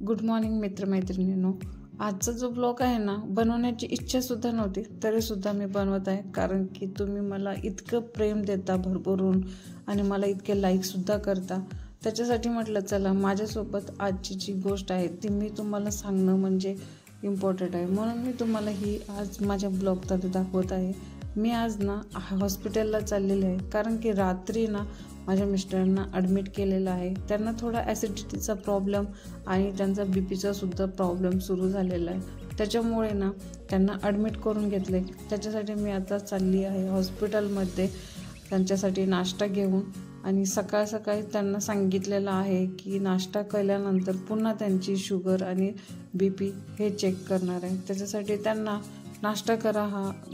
Good morning मित्रमैत्रिणींनो. आजचा जो blog आहे ना, बनवण्याची इच्छासुद्धा नव्हती तरीसुद्धा मी बनवत आहे, कारण की तुम्ही मला इतकं प्रेम देता भरभरून आणि मला इतके लाईकसुद्धा करता. त्याच्यासाठी म्हटलं चला माझ्यासोबत आजची जी गोष्ट आहे ती मी तुम्हाला सांगणं म्हणजे इम्पॉर्टंट आहे, म्हणून मी तुम्हाला ही आज माझ्या ब्लॉगमध्ये दाखवत आहे. मी आज ना हॉस्पिटलला चाललेले आहे, कारण की रात्री ना माझ्या मिस्टरांना ॲडमिट केलेलं आहे. त्यांना थोडा ॲसिडिटीचा प्रॉब्लेम आणि त्यांचा बीपीचा सुद्धा प्रॉब्लेम सुरू झालेला आहे. त्याच्यामुळे ना त्यांना ॲडमिट करून घेतले. त्याच्यासाठी मी आता चालली आहे हॉस्पिटलमध्ये त्यांच्यासाठी नाश्ता घेऊन. आणि सकाळ सकाळी त्यांना सांगितलेलं आहे की नाश्ता केल्यानंतर पुन्हा त्यांची शुगर आणि बीपी हे चेक करणार आहे. त्याच्यासाठी त्यांना नाश्ता करा,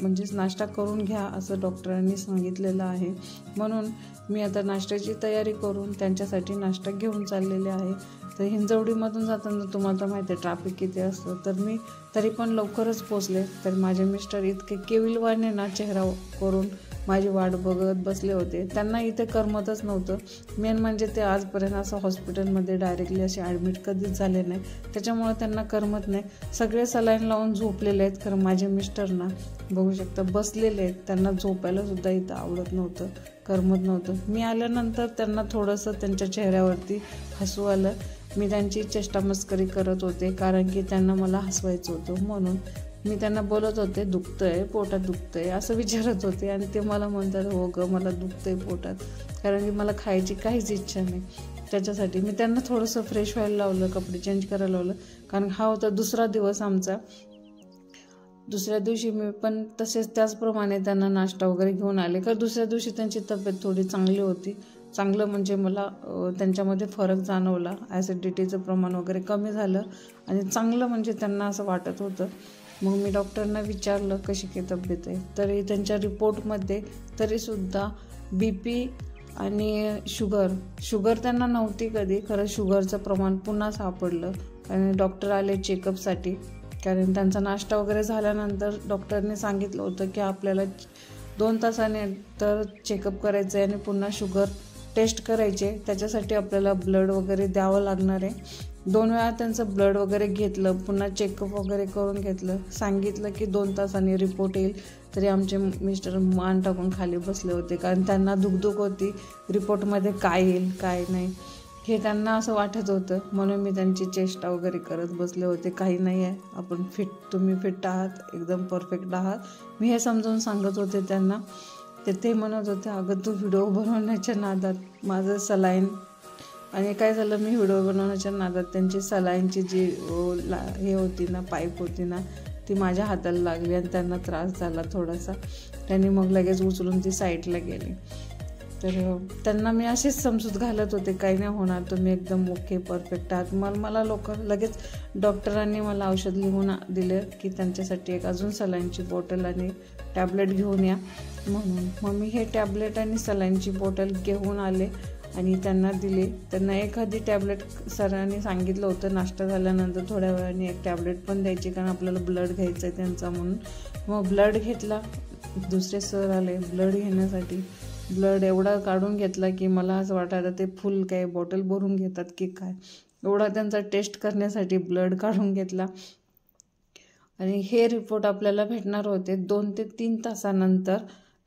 म्हणजेच नाश्ता करून घ्या असं डॉक्टरांनी सांगितलेलं आहे. म्हणून मी आता नाश्त्याची तयारी करून त्यांच्यासाठी नाश्ता घेऊन चाललेले आहे. तर हिंजवडीमधून जाताना तुम्हाला तर माहिती आहे ट्रॅफिक किती असतं, तर मी तरी पण लवकरच पोचले. तर माझे मिस्टर इतके केविलवाने ना चेहरा करून माझी वाट बघत बसले होते. त्यांना इथे करमतच नव्हतं. मेन म्हणजे ते आजपर्यंत असं हॉस्पिटलमध्ये डायरेक्टली असे ॲडमिट कधीच झाले नाही, त्याच्यामुळे त्यांना करमत नाही. सगळे सलाईन लावून झोपलेले आहेत. खरं माझे मिस्टर ना बघू शकता बसलेले आहेत. त्यांना झोपायला सुद्धा इथं आवडत नव्हतं, करमत नव्हतं. मी आल्यानंतर त्यांना थोडंसं त्यांच्या चेहऱ्यावरती हसू आलं. मी त्यांची चेष्टामस्करी करत होते, कारण की त्यांना मला हसवायचं होतं. म्हणून मी त्यांना बोलत होते दुखतंय, पोटात दुखतंय असं विचारत होते. आणि ते मला म्हणतात हो गं मला दुखतंय पोटात, कारण की मला खायची काहीच इच्छा नाही. त्याच्यासाठी मी त्यांना थोडंसं फ्रेश व्हायला लावलं, कपडे चेंज करायला लावलं, कारण हा होता दुसरा दिवस आमचा. दुसऱ्या दिवशी मी पण त्याचप्रमाणे त्यांना नाश्ता वगैरे घेऊन आले, कारण दुसऱ्या दिवशी त्यांची तब्येत थोडी चांगली होती. चांगलं म्हणजे मला त्यांच्यामध्ये फरक जाणवला. ॲसिडिटीचं प्रमाण वगैरे कमी झालं आणि चांगलं म्हणजे त्यांना असं वाटत होतं. मग मी डॉक्टरना विचारलं कशी काय तब्येत आहे. तरी त्यांच्या रिपोर्टमध्ये तरीसुद्धा बीपी आणि शुगर त्यांना नव्हती कधी. खरं शुगरचं प्रमाण पुन्हा सापडलं आणि डॉक्टर आले चेकअपसाठी. कारण त्यांचा नाश्ता वगैरे झाल्यानंतर डॉक्टरने सांगितलं होतं की आपल्याला 2 तासाने तर चेकअप करायचं आहे आणि पुन्हा शुगर टेस्ट करायचे. त्याच्यासाठी आपल्याला ब्लड वगैरे द्यावं लागणार आहे. 2 वेळा त्यांचं ब्लड वगैरे घेतलं, पुन्हा चेकअप वगैरे करून घेतलं. सांगितलं की 2 तासांनी रिपोर्ट येईल. तरी आमचे मिस्टर मान टाकून खाली बसले होते, कारण त्यांना दुखदुख होती रिपोर्टमध्ये काय येईल काय नाही हे त्यांना असं वाटत होतं. म्हणून मी त्यांची चेष्टा वगैरे करत बसले होते. काही नाही आहे, आपण तुम्ही फिट आहात, एकदम परफेक्ट आहात, मी हे समजावून सांगत होते त्यांना. ते म्हणत होते अगं तू व्हिडिओ बनवण्याच्या नादात माझं सलाईन, आणि काय झालं मी व्हिडिओ बनवण्याच्या नादात त्यांची सलाईनची जी हे होती ना, पाईप होती ना, ती माझ्या हाताला लागली आणि त्यांना त्रास झाला थोडासा. त्यांनी मग लगेच उचलून ती साईडला गेली. तर त्यांना मी अशीच समजूत घालत होते काही नाही होणार, तुम्ही एकदम ओके परफेक्ट आहात. मला लगेच डॉक्टरांनी मला औषध लिहून दिलं की त्यांच्यासाठी एक अजून सलाईनची बॉटल आणि टॅबलेट घेऊन या म्हणून. मग मी हे टॅबलेट आणि सलाईनची बॉटल घेऊन आले आणि त्यांना दिले. त्यांना एखादी टॅबलेट सरांनी सांगितलं होतं नाश्ता झाल्यानंतर थोड्या वेळाने एक टॅबलेट पण द्यायची, कारण आपल्याला ब्लड घ्यायचं आहे त्यांचा म्हणून. मग ब्लड घेतला. दुसरे सर आले ब्लड घेण्यासाठी. ब्लड एवढा काढून घेतला की मला असं वाटायला ते फुल काय बॉटल भरून घेतात की काय, एवढा त्यांचा टेस्ट करण्यासाठी ब्लड काढून घेतला. आणि हे रिपोर्ट आपल्याला भेटणार होते 2 ते 3 तासानंतर,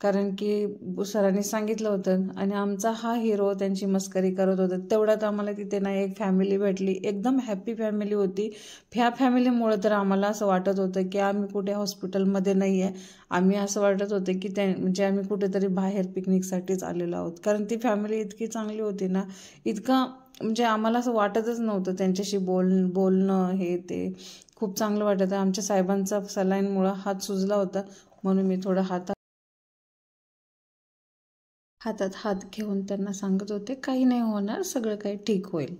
कारण की सरांनी सांगितलं होतं. आणि आमचा हा हिरो त्यांची मस्करी करत होता. तेवढ्यात आम्हाला तिथे ना एक फॅमिली भेटली, एकदम हॅप्पी फॅमिली होती. ह्या फॅमिलीमुळे तर आम्हाला असं वाटत होतं की आम्ही कुठे हॉस्पिटलमध्ये नाही आहे, आम्ही असं वाटत होतं की म्हणजे आम्ही कुठेतरी बाहेर पिकनिकसाठीच आलेलो आहोत. कारण ती फॅमिली इतकी चांगली होती ना, इतकं म्हणजे आम्हाला असं वाटतच नव्हतं. त्यांच्याशी बोलणं हे ते खूप चांगलं वाटतं. आमच्या साहेबांचा सलाईनमुळं हात सुजला होता, म्हणून मी थोडं हातात हात घेऊन त्यांना सांगत होते काही नाही होणार, सगळं काही ठीक होईल.